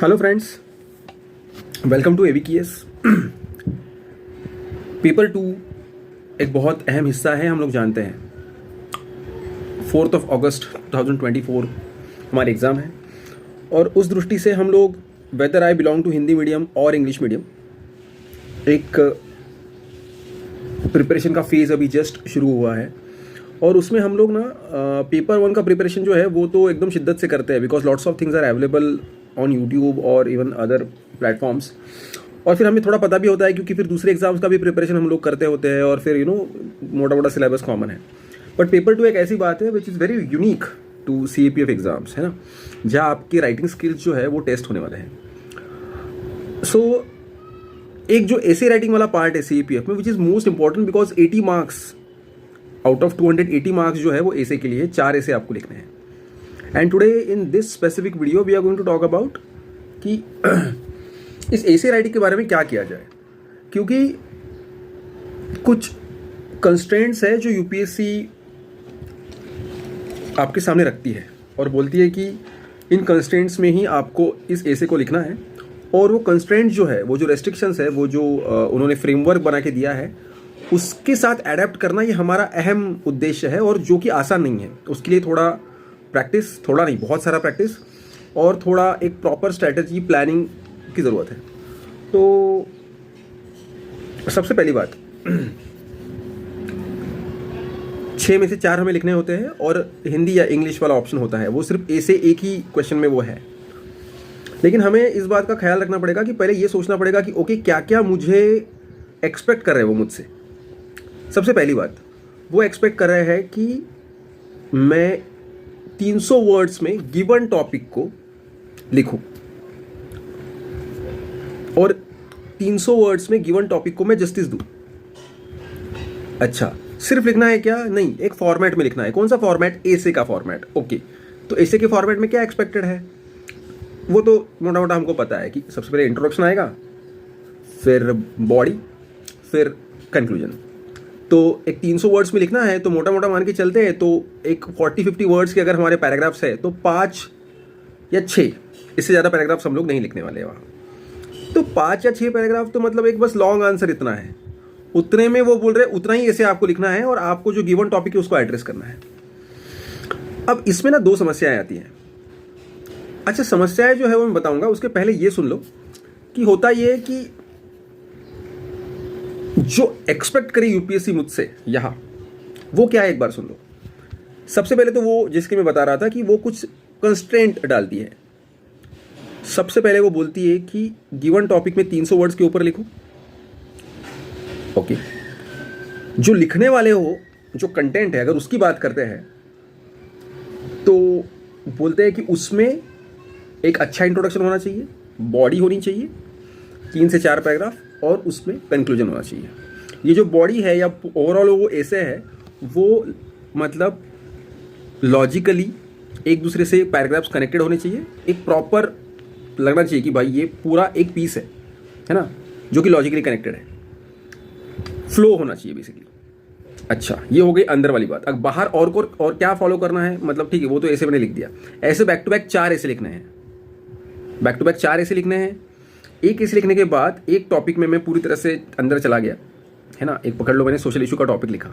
Hello friends, welcome to AVKS. Paper 2 एक बहुत अहम हिस्सा है, हम लोग जानते हैं। 4 अगस्त 2024 हमारे एग्ज़ाम है और उस दृष्टि से हम लोग whether I belong to Hindi medium और इंग्लिश मीडियम, एक प्रिपरेशन का फेज़ अभी जस्ट शुरू हुआ है और उसमें हम लोग ना पेपर 1 का प्रिपरेशन जो है वो तो एकदम शिद्दत से करते हैं, because lots of things are available on YouTube और इवन अदर प्लेटफॉर्म्स। और फिर हमें थोड़ा पता भी होता है क्योंकि फिर दूसरे एग्जाम्स का भी प्रिपरेशन हम लोग करते होते हैं और फिर मोटा मोटा सिलेबस कॉमन है। बट पेपर 2 एक ऐसी बात है which is very unique to CAPF exams, है ना, जहाँ आपकी राइटिंग स्किल्स जो है वो टेस्ट होने वाले हैं। सो एक जो ऐसे राइटिंग वाला पार्ट है CAPF में which is most important, because 80 marks out of 280 marks जो है वो ऐसे के लिए 4 ऐसे आपको लिखने हैं। And today in this specific video we are going to talk about कि इस ऐसे राइटिंग के बारे में क्या किया जाए, क्योंकि कुछ कंस्ट्रेंट्स है जो यूपीएससी आपके सामने रखती है और बोलती है कि इन कंस्ट्रेंट्स में ही आपको इस ऐसे को लिखना है। और वो कंस्ट्रेंट जो है, वो जो रेस्ट्रिक्शंस है, वो जो उन्होंने फ्रेमवर्क बना के दिया है, उसके साथ अडेप्ट करना ये हमारा अहम उद्देश्य है और जो कि आसान नहीं है। उसके लिए थोड़ा प्रैक्टिस, थोड़ा नहीं बहुत सारा प्रैक्टिस और थोड़ा एक प्रॉपर स्ट्रैटेजी प्लानिंग की ज़रूरत है। तो सबसे पहली बात 6 में से 4 हमें लिखने होते हैं और हिंदी या इंग्लिश वाला ऑप्शन होता है, वो सिर्फ ऐसे एक ही क्वेश्चन में वो है। लेकिन हमें इस बात का ख्याल रखना पड़ेगा कि पहले ये सोचना पड़ेगा कि ओके क्या क्या मुझे एक्सपेक्ट कर रहे हैं वो मुझसे। सबसे पहली बात वो एक्सपेक्ट कर रहे हैं कि मैं 300 वर्ड्स में गिवन टॉपिक को लिखूं और 300 वर्ड्स में गिवन टॉपिक को मैं जस्टिस दूं। अच्छा, सिर्फ लिखना है क्या? नहीं, एक फॉर्मेट में लिखना है। कौन सा फॉर्मेट? ऐसे का फॉर्मेट। ओके, तो ऐसे के फॉर्मेट में क्या एक्सपेक्टेड है वो तो मोटा मोटा हमको पता है कि सबसे पहले इंट्रोडक्शन आएगा, फिर बॉडी, फिर कंक्लूजन। तो एक 300 वर्ड्स में लिखना है तो मोटा मोटा मान के चलते हैं तो एक 40-50 वर्ड्स के अगर हमारे पैराग्राफ्स है तो 5 या 6, इससे ज़्यादा पैराग्राफ्स हम लोग नहीं लिखने वाले वहाँ। तो 5 या 6 पैराग्राफ तो मतलब एक बस लॉन्ग आंसर इतना है, उतने में वो बोल रहे उतना ही ऐसे आपको लिखना है और आपको जो गिवन टॉपिक है उसको एड्रेस करना है। अब इसमें ना 2 समस्याएं आती हैं। अच्छा, समस्याएं जो है वो मैं बताऊंगा, उसके पहले ये सुन लो कि होता ये है कि जो एक्सपेक्ट करे यूपीएससी मुझसे यहाँ, वो क्या है एक बार सुन लो। सबसे पहले तो वो जिसके मैं बता रहा था कि वो कुछ कंस्ट्रेंट डालती है। सबसे पहले वो बोलती है कि गिवन टॉपिक में 300 वर्ड्स के ऊपर लिखो। ओके, जो लिखने वाले हो, जो कंटेंट है, अगर उसकी बात करते हैं तो बोलते हैं कि उसमें एक अच्छा इंट्रोडक्शन होना चाहिए, बॉडी होनी चाहिए, 3 से 4 पैराग्राफ और उसमें कंक्लूजन होना चाहिए। ये जो बॉडी है या ओवरऑल वो ऐसे है, वो मतलब लॉजिकली एक दूसरे से पैराग्राफ्स कनेक्टेड होने चाहिए, एक प्रॉपर लगना चाहिए कि भाई ये पूरा एक पीस है ना, जो कि लॉजिकली कनेक्टेड है, फ्लो होना चाहिए बेसिकली। अच्छा, ये हो गई अंदर वाली बात। अब बाहर और क्या फॉलो करना है, मतलब ठीक है वो तो ऐसे मैंने लिख दिया। ऐसे बैक टू बैक 4 ऐसे लिखने हैं, बैक टू बैक 4 ऐसे लिखने हैं। एक ऐसे लिखने के बाद एक टॉपिक में मैं पूरी तरह से अंदर चला गया, है ना। एक पकड़ लो, मैंने सोशल इशू का टॉपिक लिखा,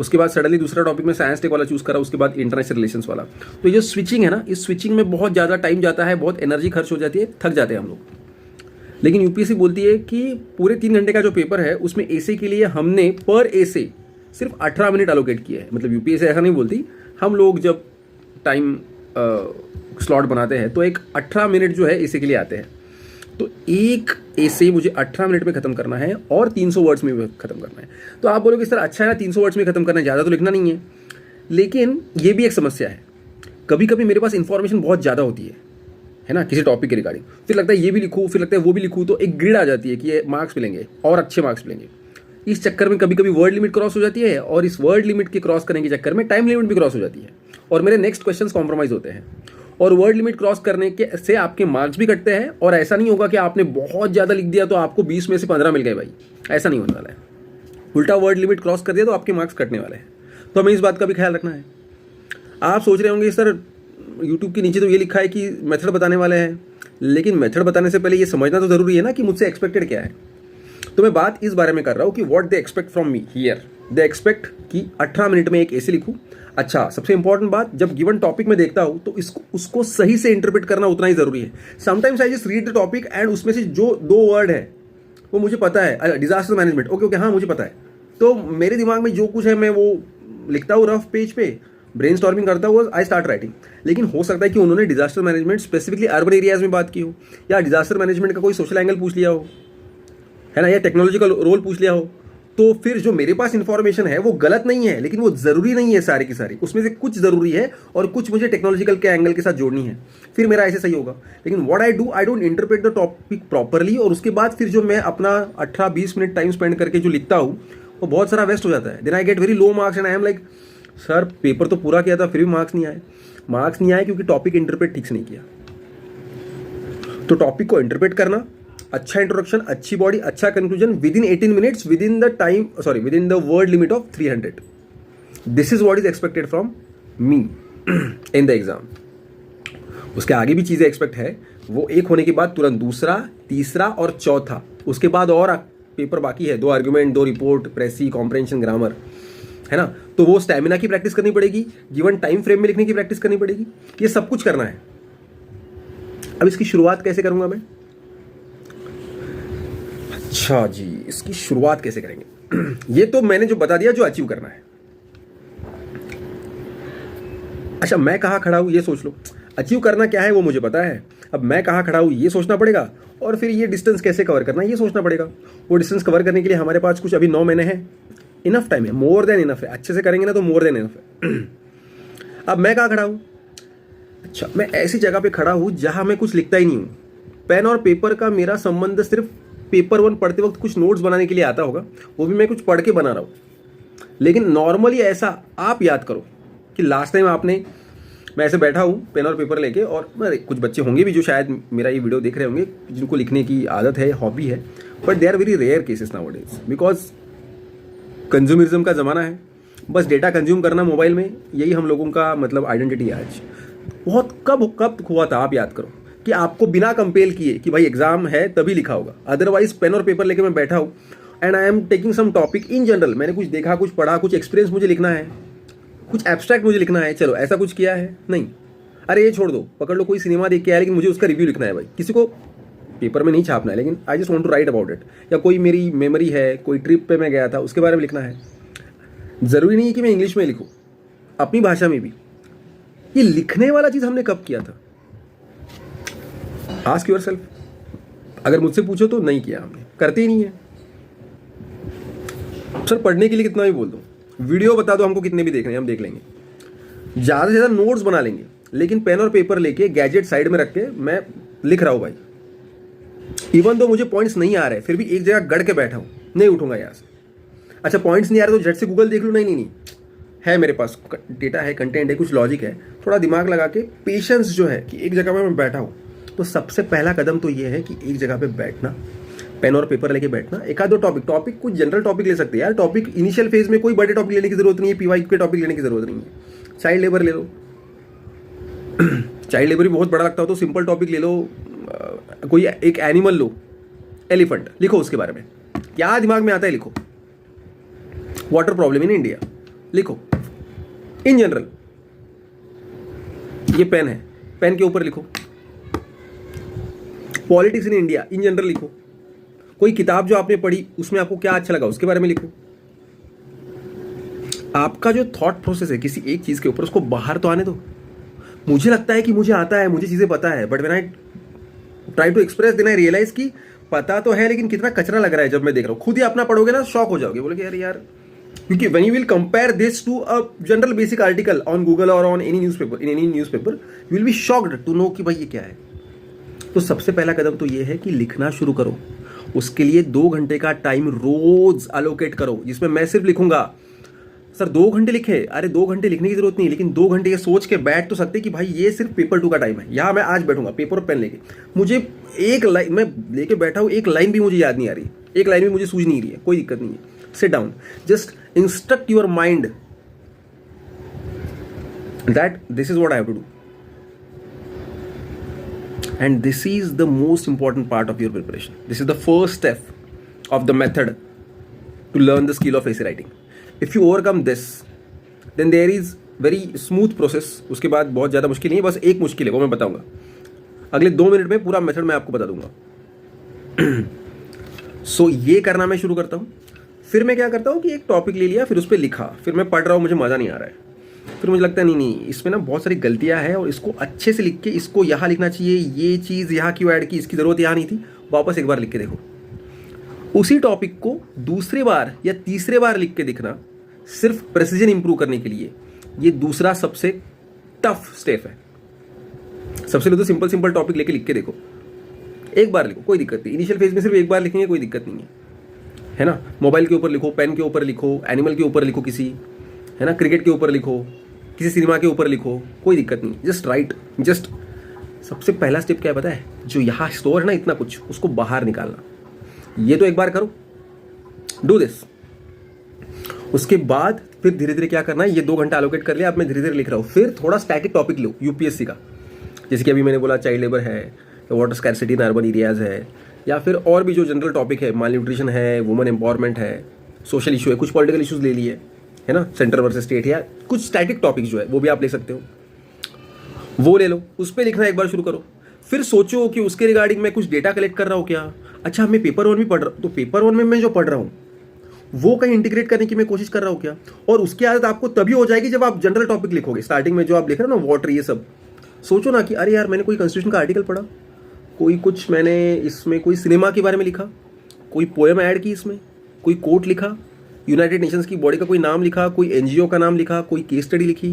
उसके बाद सडनली दूसरा टॉपिक में साइंस टेक वाला चूज करा, उसके बाद इंटरनेशनल रिलेशंस वाला। तो ये जो स्विचिंग है ना, इस स्विचिंग में बहुत ज़्यादा टाइम जाता है, बहुत एनर्जी खर्च हो जाती है, थक जाते हैं हम लोग। लेकिन यूपीएससी बोलती है कि पूरे 3 घंटे का जो पेपर है उसमें ऐसे के लिए हमने पर ऐसे सिर्फ 18 मिनट एलोकेट किया है। मतलब यूपीएससी ऐसा नहीं बोलती, हम लोग जब टाइम स्लॉट बनाते हैं तो एक 18 मिनट जो है ऐसे के लिए आते हैं। तो एक ऐसे मुझे 18 मिनट में खत्म करना है और 300 वर्ड्स में भी खत्म करना है। तो आप बोलोगे सर अच्छा है ना, 300 वर्ड्स में खत्म करना है, ज़्यादा तो लिखना नहीं है। लेकिन ये भी एक समस्या है, कभी कभी मेरे पास इंफॉर्मेशन बहुत ज़्यादा होती है ना, किसी टॉपिक के रिगार्डिंग, फिर लगता है ये भी लिखूँ, फिर लगता है वो भी लिखूँ, तो एक ग्रिड आ जाती है कि ये मार्क्स मिलेंगे और अच्छे मार्क्स मिलेंगे। इस चक्कर में कभी कभी वर्ड लिमिट क्रॉस हो जाती है और इस वर्ड लिमिट के क्रॉस करने के चक्कर में टाइम लिमिट भी क्रॉस हो जाती है और मेरे नेक्स्ट क्वेश्चंस कॉम्प्रोमाइज़ होते हैं। और वर्ड लिमिट क्रॉस करने के से आपके मार्क्स भी कटते हैं। और ऐसा नहीं होगा कि आपने बहुत ज़्यादा लिख दिया तो आपको 20 में से 15 मिल गए, भाई ऐसा नहीं होने वाला है। उल्टा वर्ड लिमिट क्रॉस कर दिया तो आपके मार्क्स कटने वाले हैं। तो हमें इस बात का भी ख्याल रखना है। आप सोच रहे होंगे सर यूट्यूब के नीचे तो ये लिखा है कि मेथड बताने वाले हैं, लेकिन मेथड बताने से पहले ये समझना तो जरूरी है ना कि मुझसे एक्सपेक्टेड क्या है। तो मैं बात इस बारे में कर रहा हूँ कि what they expect from me here. They expect कि 18 मिनट में एक ऐसे लिखूँ। अच्छा, सबसे इंपॉर्टेंट बात, जब गिवन टॉपिक में देखता हूँ तो उसको सही से इंटरप्रेट करना उतना ही जरूरी है। Sometimes I just read the topic and उसमें से जो 2 वर्ड है वो मुझे पता है, डिजास्टर मैनेजमेंट, ओके हाँ मुझे पता है, तो मेरे दिमाग में जो कुछ है मैं वो लिखता हूँ रफ पेज पे, ब्रेनस्टॉर्मिंग करता हुआ आई स्टार्ट राइटिंग। लेकिन हो सकता है कि उन्होंने disaster management specifically urban areas में बात की हो, या डिजास्टर मैनेजमेंट का कोई सोशल एंगल पूछ लिया हो, है ना, या टेक्नोलॉजिकल रोल पूछ लिया हो। तो फिर जो मेरे पास इंफॉर्मेशन है वो गलत नहीं है, लेकिन वो जरूरी नहीं है सारी की सारी, उसमें से कुछ जरूरी है और कुछ मुझे टेक्नोलॉजिकल के एंगल के साथ जोड़नी है, फिर मेरा ऐसे सही होगा। लेकिन what I don't interpret the topic properly, और उसके बाद फिर जो मैं अपना 18-20 मिनट टाइम स्पेंड करके जो लिखता हूँ वो बहुत सारा वेस्ट हो जाता है। Then I get very low marks and I am like sir paper तो पूरा किया था फिर भी मार्क्स नहीं आए क्योंकि टॉपिक इंटरप्रेट ठीक से नहीं किया। तो टॉपिक को इंटरप्रेट करना, अच्छा इंट्रोडक्शन, अच्छी बॉडी, अच्छा conclusion with in 18 minutes, with in the word limit of 300। This is what is expected from me in the exam. उसके आगे भी चीजें एक्सपेक्ट है, वो एक होने के बाद तुरंत दूसरा, तीसरा और चौथा, उसके बाद और पेपर बाकी है, 2 आर्ग्यूमेंट, 2 रिपोर्ट, प्रेसी, कॉम्प्रेंशन, ग्रामर, है ना। तो वो स्टैमिना की प्रैक्टिस करनी पड़ेगी, गिवन टाइम फ्रेम में लिखने की प्रैक्टिस करनी पड़ेगी, ये सब कुछ करना है। अब इसकी शुरुआत कैसे करूंगा मैं? अच्छा जी, इसकी शुरुआत कैसे करेंगे? ये तो मैंने जो बता दिया जो अचीव करना है। अच्छा, मैं कहाँ खड़ा हूं ये सोच लो। अचीव करना क्या है वो मुझे पता है, अब मैं कहाँ खड़ा हूं ये सोचना पड़ेगा, और फिर ये डिस्टेंस कैसे कवर करना है ये सोचना पड़ेगा। वो डिस्टेंस कवर करने के लिए हमारे पास कुछ अभी 9 महीने हैं, इनफ टाइम है, मोर देन इनफ है। अच्छे से करेंगे ना तो मोर देन इनफ है। अब मैं कहाँ खड़ा हूं? अच्छा, मैं ऐसी जगह पे खड़ा हूं जहां मैं कुछ लिखता ही नहीं हूं। पेन और पेपर का मेरा संबंध सिर्फ पेपर 1 पढ़ते वक्त कुछ नोट्स बनाने के लिए आता होगा, वो भी मैं कुछ पढ़ के बना रहा हूं। लेकिन नॉर्मली ऐसा आप याद करो कि लास्ट टाइम मैं ऐसे बैठा हूं पेन और पेपर लेके, और कुछ बच्चे होंगे भी जो शायद मेरा ये वीडियो देख रहे होंगे जिनको लिखने की आदत है, हॉबी है, but they are very rare cases nowadays, because consumerism का ज़माना है। बस डेटा कंज्यूम करना मोबाइल में, यही हम लोगों का मतलब आइडेंटिटी है आज। बहुत कब हुआ था आप याद करो कि आपको बिना कंपेल किए कि भाई एग्जाम है तभी लिखा होगा। अदरवाइज पेन और पेपर लेके मैं बैठा हूँ and I am taking some topic in general, मैंने कुछ देखा, कुछ पढ़ा, कुछ एक्सपीरियंस मुझे लिखना है, कुछ एब्स्ट्रैक्ट मुझे लिखना है, चलो ऐसा कुछ किया है नहीं। अरे ये छोड़ दो, पकड़ लो कोई सिनेमा देख के आया लेकिन मुझे उसका रिव्यू लिखना है भाई, किसी को पेपर में नहीं छापना है, लेकिन I just want to write about it. या कोई मेरी मेमोरी है, कोई ट्रिप पे मैं गया था उसके बारे में लिखना है। ज़रूरी नहीं है कि मैं इंग्लिश में लिखूँ, अपनी भाषा में भी। ये लिखने वाला चीज़ हमने कब किया था? Ask yourself. अगर मुझसे पूछो तो नहीं किया हमने, करते ही नहीं है। सर पढ़ने के लिए कितना भी बोल दो, वीडियो बता दो हमको कितने भी देखने हैं, हम देख लेंगे, ज़्यादा से ज़्यादा नोट्स बना लेंगे, लेकिन पेन और पेपर लेके गैजेट साइड में रख के मैं लिख रहा हूँ भाई। इवन दो मुझे पॉइंट्स नहीं आ रहे फिर भी एक जगह गड़ के बैठा हूँ, नहीं उठूंगा यहाँ से। अच्छा पॉइंट्स नहीं आ रहे तो झट से गूगल देख लूँ, नहीं है मेरे पास डेटा है, कंटेंट है, कुछ लॉजिक है, थोड़ा दिमाग लगा के पेशेंस जो है कि एक जगह पर मैं बैठा हूँ। तो सबसे पहला कदम तो ये है कि एक जगह पे बैठना, पेन और पेपर लेके बैठना, एक आध दो टॉपिक कुछ जनरल टॉपिक ले सकते हैं यार। टॉपिक इनिशियल फेज में कोई बड़े टॉपिक लेने की जरूरत नहीं है, पीवाईक्यू के टॉपिक लेने की जरूरत नहीं है। चाइल्ड लेबर ले लो, चाइल्ड लेबर भी बहुत बड़ा लगता हो तो सिंपल टॉपिक ले लो, कोई एक एनिमल लो, एलिफेंट, लिखो उसके बारे में, क्या दिमाग में आता है लिखो। वाटर प्रॉब्लम इन इंडिया लिखो, इन जनरल। ये पेन है, पेन के ऊपर लिखो। Politics in India in general लिखो। कोई किताब जो आपने पढ़ी उसमें आपको क्या अच्छा लगा उसके बारे में लिखो। आपका जो थॉट प्रोसेस है किसी एक चीज के ऊपर, उसको बाहर तो आने दो। मुझे लगता है कि मुझे आता है, मुझे चीजें पता है, but when I try to express then I realise कि पता तो है लेकिन कितना कचरा लग रहा है। जब मैं देख रहा हूं, खुद ही अपना पढ़ोगे ना शॉक हो जाओगे, बोलोगे यार, क्योंकि when you will compare this to a general basic article on Google और on any newspaper, in any newspaper, you will be shocked to know कि भाई ये क्या है। तो सबसे पहला कदम तो ये है कि लिखना शुरू करो। उसके लिए 2 घंटे का टाइम रोज अलोकेट करो, जिसमें मैं सिर्फ लिखूंगा। सर 2 घंटे लिखे, अरे 2 घंटे लिखने की जरूरत नहीं, लेकिन 2 घंटे ये सोच के बैठ तो सकते कि भाई ये सिर्फ पेपर 2 का टाइम है, यहाँ मैं आज बैठूंगा पेपर और पेन लेके। मुझे एक लाइन मैं लेके बैठा हूँ, एक लाइन भी मुझे याद नहीं आ रही, एक लाइन भी मुझे सूझ नहीं रही है, कोई दिक्कत नहीं है। Sit down, just instruct your mind that this is what I have to do. And this is the most important part of your preparation. This is the first step of the method to learn the skill of essay writing. If you overcome this, then there is very smooth process. उसके बाद बहुत ज़्यादा मुश्किल नहीं है, बस एक मुश्किल है, वो मैं बताऊंगा अगले 2 मिनट में। पूरा मेथड मैं आपको बता दूंगा। सो ये करना मैं शुरू करता हूँ। फिर मैं क्या करता हूँ कि एक टॉपिक ले लिया, फिर उस पर लिखा, फिर मैं पढ़ रहा हूँ, मुझे मज़ा नहीं आ रहा है, फिर मुझे लगता है नहीं इसमें ना बहुत सारी गलतियाँ हैं और इसको अच्छे से लिख के इसको यहाँ लिखना चाहिए, ये चीज़ यहाँ क्यों ऐड की, इसकी ज़रूरत यहाँ नहीं थी, वापस एक बार लिख के देखो। उसी टॉपिक को दूसरे बार या तीसरे बार लिख के दिखना सिर्फ प्रेसिजन इंप्रूव करने के लिए, ये दूसरा सबसे टफ स्टेप है। सबसे पहले तो सिंपल टॉपिक लेके लिख के देखो, एक बार लिखो, कोई दिक्कत नहीं। इनिशियल फेज में सिर्फ एक बार लिखेंगे, कोई दिक्कत नहीं है ना। मोबाइल के ऊपर लिखो, पेन के ऊपर लिखो, एनिमल के ऊपर लिखो, किसी है ना, क्रिकेट के ऊपर लिखो, किसी सिनेमा के ऊपर लिखो, कोई दिक्कत नहीं। जस्ट राइट, जस्ट सबसे पहला स्टेप क्या है पता है? जो यहाँ स्टोर है ना इतना कुछ, उसको बाहर निकालना। ये तो एक बार करो, डू दिस। उसके बाद फिर धीरे धीरे क्या करना है, ये 2 घंटा एलोकेट कर लिया, अब मैं धीरे धीरे लिख रहा हूँ। फिर थोड़ा स्टैटिक टॉपिक लो यूपीएससी का, जैसे कि अभी मैंने बोला चाइल्ड लेबर है, water scarcity in urban areas है, या फिर और भी जो जनरल टॉपिक है, माल न्यूट्रिशन है, वुमेन एम्पावरमेंट है, सोशल इशू है, कुछ पॉलिटिकल इशूज ले लिए है ना, सेंटर वर्सेस स्टेट, या कुछ स्टैटिक टॉपिक जो है वो भी आप ले सकते हो, वो ले लो, उस पर लिखना एक बार शुरू करो। फिर सोचो कि उसके रिगार्डिंग मैं कुछ डेटा कलेक्ट कर रहा हूँ क्या। अच्छा, मैं पेपर 1 भी पढ़ रहा हूँ, तो पेपर 1 में मैं जो पढ़ रहा हूँ वो कहीं इंटीग्रेट करने की मैं कोशिश कर रहा हूँ क्या। और उसकी आदत आपको तभी हो जाएगी जब आप जनरल टॉपिक लिखोगे। स्टार्टिंग में जो आप लिख रहे हो ना, वाटर, ये सब सोचो ना कि अरे यार मैंने कोई कॉन्स्टिट्यूशन का आर्टिकल पढ़ा, कोई कुछ मैंने इसमें कोई सिनेमा के बारे में लिखा, कोई पोएम ऐड की, इसमें कोई कोट लिखा, यूनाइटेड नेशंस की बॉडी का कोई नाम लिखा, कोई एनजीओ का नाम लिखा, कोई केस स्टडी लिखी,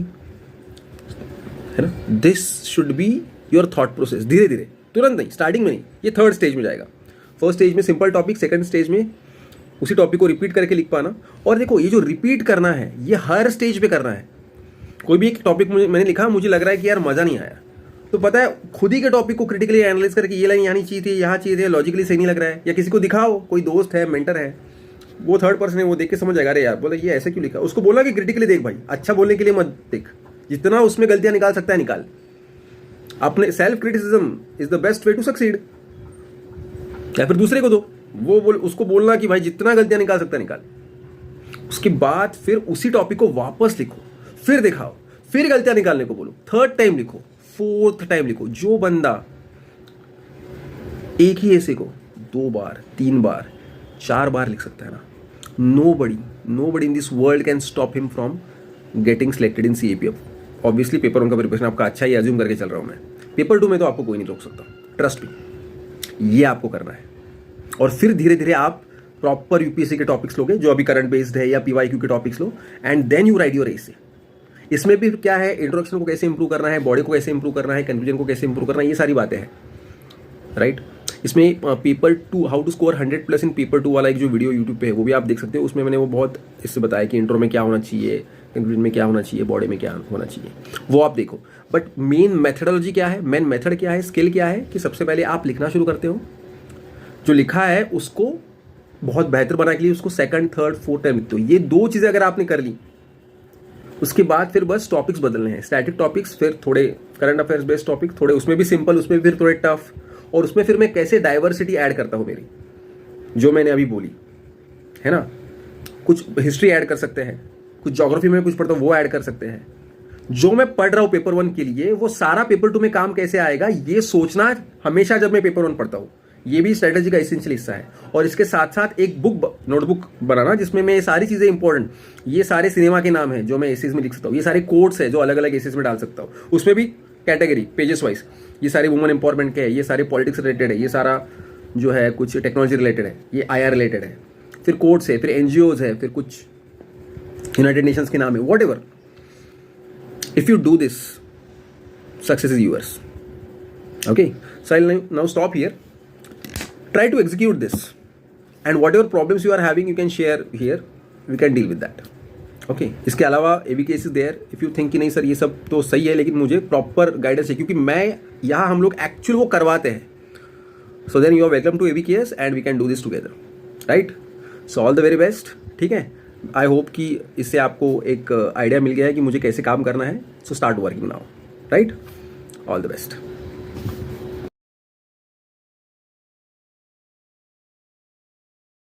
है ना। This should be your thought process. धीरे धीरे, तुरंत नहीं, स्टार्टिंग में नहीं, ये 3rd स्टेज में जाएगा। फर्स्ट स्टेज में सिंपल टॉपिक, 2nd स्टेज में उसी टॉपिक को रिपीट करके लिख पाना। और देखो, ये जो रिपीट करना है ये हर स्टेज पे करना है। कोई भी एक टॉपिक मैंने लिखा, मुझे लग रहा है कि यार मज़ा नहीं आया, तो पता है खुद ही के टॉपिक को क्रिटिकली एनालाइज करके ये लाइन यहाँ चाहिए थी, यहाँ चाहिए थी, लॉजिकली सही नहीं लग रहा है, या किसी को दिखाओ, कोई दोस्त है, मेंटर है, वो 3rd पर्सन है, वो देख के समझ जाएगा, अरे यार बोला ये ऐसे क्यों लिखा। उसको बोला कि क्रिटिकली देख भाई, अच्छा बोलने के लिए मत देख, जितना उसमें गलतियां निकाल सकता है निकाल। अपने self criticism is the best way to succeed. या फिर दूसरे को दो, वो उसको बोलना कि भाई जितना गलतियां निकाल सकता है निकाल। उसके बाद फिर उसी टॉपिक को वापस लिखो, फिर दिखाओ, फिर गलतियां निकालने को बोलो, 3rd टाइम लिखो, 4th टाइम लिखो। जो बंदा एक ही ऐसे को 2 बार, 3 बार, 4 बार लिख सकता है ना, nobody in this world can stop him from getting selected in CAPF. Obviously paper 1 का प्रिपरेशन आपका अच्छा ही अज्यूम करके चल रहा हूँ मैं, पेपर 2 में तो आपको कोई नहीं रोक सकता, ट्रस्ट मी, ये आपको करना है। और फिर धीरे धीरे आप प्रॉपर यूपीएससी के टॉपिक्स लोगे, जो अभी करंट बेस्ड है, या PYQ के टॉपिक्स लो, and then you write your essay. इसमें भी क्या है, इंट्रोडक्शन को कैसे इंप्रूव करना है, बॉडी को कैसे इंप्रूव करना है, कंक्लूजन को कैसे इंप्रूव करना है, ये सारी बातें हैं, राइट। इसमें paper 2 how to score 100+ in paper 2 वाला एक जो वीडियो यूट्यूब पे है, वो भी आप देख सकते हो। उसमें मैंने वो बहुत इससे बताया कि इंट्रो में क्या होना चाहिए, कंक्लूजन में क्या होना चाहिए, बॉडी में क्या होना चाहिए, वो आप देखो। बट मेन मेथडोलॉजी क्या है, मेन मेथड क्या है, स्किल क्या है, कि सबसे पहले आप लिखना शुरू करते हो, जो लिखा है उसको बहुत बेहतर बनाने के लिए उसको 2nd, 3rd, 4th टाइम लिखते हो। ये 2 चीज़ें अगर आपने कर ली, उसके बाद फिर बस टॉपिक्स बदलने हैं, स्टैटिक टॉपिक्स, फिर थोड़े करंट अफेयर्स बेस्ड टॉपिक, थोड़े उसमें भी सिंपल, उसमें फिर थोड़े टफ, और उसमें फिर मैं कैसे डाइवर्सिटी ऐड करता हूँ मेरी, जो मैंने अभी बोली है ना। कुछ हिस्ट्री ऐड कर सकते हैं, कुछ ज्योग्राफी में कुछ पढ़ता हूँ वो ऐड कर सकते हैं। जो मैं पढ़ रहा हूँ पेपर 1 के लिए, वो सारा पेपर 2 में काम कैसे आएगा, ये सोचना हमेशा जब मैं पेपर 1 पढ़ता हूँ, ये भी स्ट्रेटेजी का एसेंशियल हिस्सा है। और इसके साथ साथ एक नोटबुक बनाना, जिसमें मैं ये सारी चीज़ें इंपॉर्टेंट, ये सारे सिनेमा के नाम हैं जो मैं एसेज में लिख सकता हूँ, ये सारे कोट्स हैं जो अलग अलग एसेज में डाल सकता हूँ, उसमें भी कैटेगरी पेजेस वाइज, ये सारे वुमेन एम्पावरमेंट के हैं, ये सारे पॉलिटिक्स रिलेटेड है, ये सारा जो है कुछ टेक्नोलॉजी रिलेटेड है, ये IR रिलेटेड है, फिर कोर्ट्स है, फिर NGOs है, फिर कुछ यूनाइटेड नेशंस के नाम है, what ever. If you do this, success is yours. Okay, so I now stop here, try to execute this, and whatever problems you are having you can share here, we can deal with that. Okay, इसके अलावा ABKS is there, if you think कि नहीं sir ये सब तो सही है लेकिन मुझे प्रॉपर गाइडेंस है, क्योंकि मैं यहाँ हम लोग एक्चुअल वो करवाते हैं, so then you are welcome to ABKS and we can do this together, right? So all the very best, ठीक है। आई होप कि इससे आपको एक आइडिया मिल गया है कि मुझे कैसे काम करना है, so start working now, right? All the best.